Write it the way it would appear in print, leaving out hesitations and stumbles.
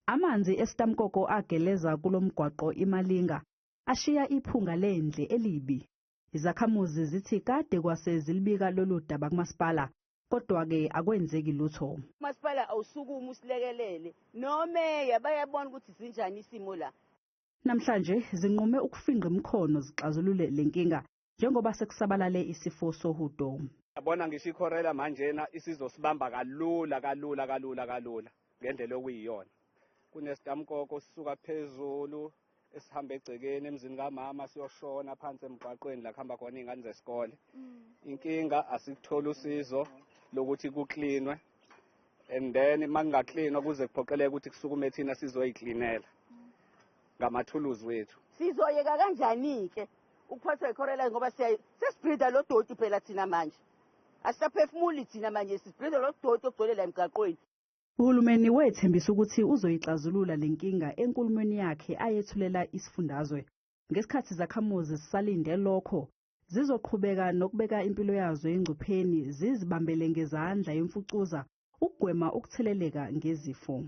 Amanzi esitamkoko ageleza kulomgwaqo iMalinga ashiya iphunga lendle elibi. Izakhamuzi zithi kade kwase zilibika lolu daba kumasipala, kodwa-ke akwenzeki lutho. Umasipala awusukuma usilekelele, nomeya bayabona ukuthi sinjani isimo la. Namhlanje zinqume ukufinqa imikhono zixazulule lenkinga njengoba sekusabalale isifo sohudo. Yabona ngisho ikhorela manjena isizosibamba kalula ngendlela okuyiyona. Kunesitamkoko sisuka phezulu esihamba egcekeni emzini kamama siyoshona phansi emigwaqeni la kuhamba khona izingane zesikole. Inkinga asikuthola usizo lokuthi kuklinwe, and then mangaklinwa kuze kuphoqeleke ukuthi kusukume thina sizoyiklinela ngamathuluzi wethu. Sizoyeka kanjani ke ukuphatha ikhorela ngoba sesibhida lo doti phela thina manje. Asisaphefumuli thina manje sibhida lo doti ogcwele la emigwaqweni. Uhulumeni wethembisa ukuthi uzoyixazulula lenkinga enkulumweni yakhe ayethulela isifundazwe. Ngesikhathi izakhamuzi zisalinde lokho, zizoqhubeka nokubeka impilo yazo engcupheni zizibambele ngezandla yemfucuza ukugwema ukutheleleka ngezifo.